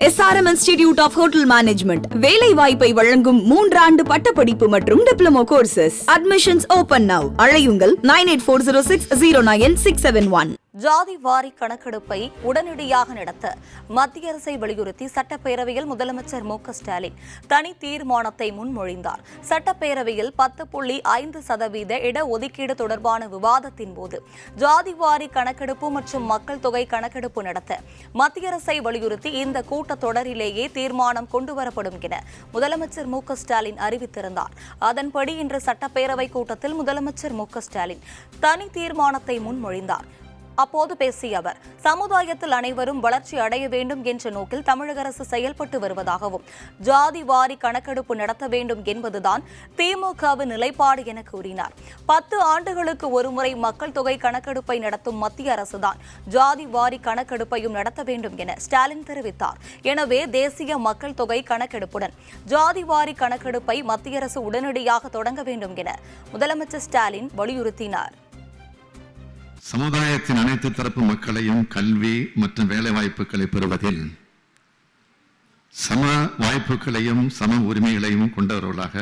SRM Institute of Hotel Management வேலை வாய்ப்பை வழங்கும் 3 ஆண்டு பட்டப்படிப்பு மற்றும் diploma courses. Admissions open now. அழையுங்கள் 9840609671. ஜாதி வாரி கணக்கெடுப்பை உடனடியாக நடத்த மத்திய அரசை வலியுறுத்தி சட்டப்பேரவையில் முதலமைச்சர் மு க ஸ்டாலின் தனி தீர்மானத்தை முன்மொழிந்தார். சட்டப்பேரவையில் 10.5% இடஒதுக்கீடு தொடர்பான விவாதத்தின் போது ஜாதி வாரி கணக்கெடுப்பு மற்றும் மக்கள் தொகை கணக்கெடுப்பு நடத்த மத்திய அரசை வலியுறுத்தி இந்த கூட்டத்தொடரிலேயே தீர்மானம் கொண்டுவரப்படும் என முதலமைச்சர் மு க ஸ்டாலின் அறிவித்திருந்தார். அதன்படி இன்று சட்டப்பேரவை கூட்டத்தில் முதலமைச்சர் மு க ஸ்டாலின் தனி தீர்மானத்தை முன்மொழிந்தார். அப்போது பேசிய அவர், சமுதாயத்தில் அனைவரும் வளர்ச்சி அடைய வேண்டும் என்ற நோக்கில் தமிழக அரசு செயல்பட்டு வருவதாகவும் ஜாதி வாரி கணக்கெடுப்பு நடத்த வேண்டும் என்பதுதான் திமுகவின் நிலைப்பாடு என கூறினார். 10 ஆண்டுகளுக்கு ஒருமுறை மக்கள் தொகை கணக்கெடுப்பை நடத்தும் மத்திய அரசுதான் ஜாதி வாரி கணக்கெடுப்பையும் நடத்த வேண்டும் என ஸ்டாலின் தெரிவித்தார். எனவே தேசிய மக்கள் தொகை கணக்கெடுப்புடன் ஜாதி வாரி கணக்கெடுப்பை மத்திய அரசு உடனடியாக தொடங்க வேண்டும் என முதலமைச்சர் ஸ்டாலின் வலியுறுத்தினார். சமுதாயத்தின் அனைத்து தரப்பு மக்களையும் கல்வி மற்றும் வேலை வாய்ப்புகளை பெறுவதில் சம வாய்ப்புகளையும் சம உரிமைகளையும் கொண்டவர்களாக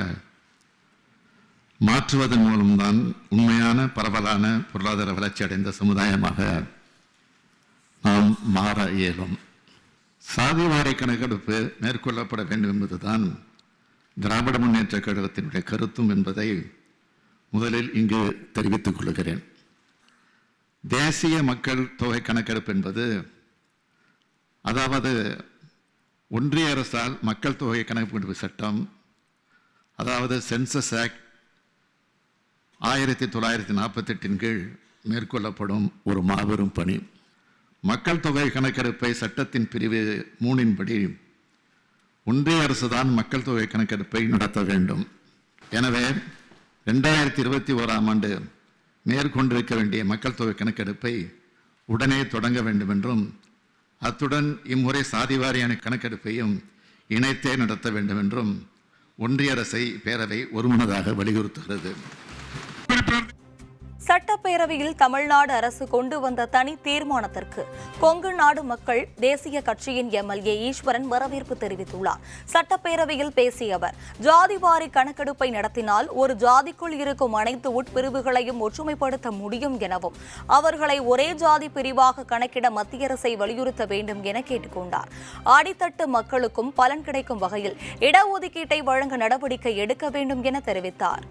மாற்றுவதன் மூலம்தான் உண்மையான பரவலான பொருளாதார வளர்ச்சி அடைந்த சமுதாயமாக நாம் மாற இயலும். சாதி வாரி கணக்கெடுப்பு மேற்கொள்ளப்பட வேண்டும் என்பதுதான் திராவிட முன்னேற்ற கழகத்தினுடைய கருத்தும் என்பதை முதலில் இங்கு தெரிவித்துக் கொள்கிறேன். தேசிய மக்கள் தொகை கணக்கெடுப்பு என்பது, அதாவது ஒன்றிய அரசால் மக்கள் தொகை கணக்கெடுப்பு சட்டம், அதாவது சென்சஸ் ஆக்ட் 1948 கீழ் மேற்கொள்ளப்படும் ஒரு மாபெரும் பணி. மக்கள் தொகை கணக்கெடுப்பை சட்டத்தின் பிரிவு 3 படி ஒன்றிய அரசுதான் மக்கள் தொகை கணக்கெடுப்பை நடத்த வேண்டும். எனவே 2021 ஆண்டு மேற்கொண்டிருக்க வேண்டிய மக்கள் தொகை கணக்கெடுப்பை உடனே தொடங்க வேண்டும் என்றும், அத்துடன் இம்முறை சாதிவாரியான கணக்கெடுப்பையும் இணைத்தே நடத்த வேண்டும் என்றும் ஒன்றிய அரசை பேரவை ஒருமனதாக வலியுறுத்துகிறது. சட்டப்பேரவையில் தமிழ்நாடு அரசு கொண்டு வந்த தனி தீர்மானத்திற்கு கொங்கு நாடு மக்கள் தேசிய கட்சியின் MLA ஈஸ்வரன் வரவேற்பு தெரிவித்துள்ளார். சட்டப்பேரவையில் பேசிய அவர், ஜாதிவாரி கணக்கெடுப்பை நடத்தினால் ஒரு ஜாதிக்குள் இருக்கும் அனைத்து உட்பிரிவுகளையும் ஒற்றுமைப்படுத்த முடியும் எனவும் அவர்களை ஒரே ஜாதி பிரிவாக கணக்கிட மத்திய அரசை வலியுறுத்த வேண்டும் என கேட்டுக்கொண்டார். அடித்தட்டு மக்களுக்கும் பலன் கிடைக்கும் வகையில் இடஒதுக்கீட்டை வழங்க நடவடிக்கை எடுக்க வேண்டும் என தெரிவித்தார்.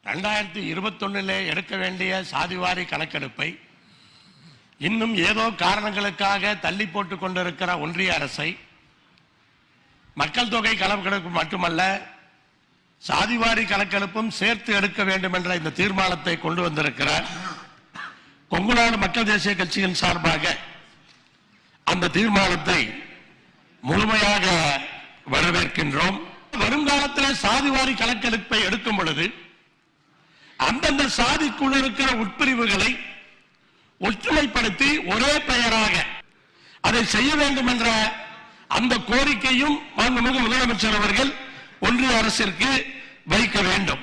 2021 எடுக்க வேண்டிய சாதிவாரி கணக்கெடுப்பை இன்னும் ஏதோ காரணங்களுக்காக தள்ளி போட்டுக் கொண்டிருக்கிற ஒன்றிய அரசை மக்கள் தொகை கணக்கெடுப்பு மட்டுமல்ல, சாதிவாரி கணக்கெடுப்பும் சேர்த்து எடுக்க வேண்டும் என்ற இந்த தீர்மானத்தை கொண்டு வந்திருக்கிறார். கொங்குநாடு மக்கள் தேசிய கட்சியின் சார்பாக அந்த தீர்மானத்தை முழுமையாக வரவேற்கின்றோம். வருங்காலத்தில் சாதிவாரி கணக்கெடுப்பை எடுக்கும் பொழுது அந்தந்த சாதிக்குள் இருக்கிற உட்பிரிவுகளை ஒற்றுமைப்படுத்தி ஒரே பெயராக அதை செய்ய வேண்டும் என்ற அந்த கோரிக்கையும் மாண்புமிகு முதலமைச்சர் அவர்கள் ஒன்றிய அரசிற்கு வைக்க வேண்டும்.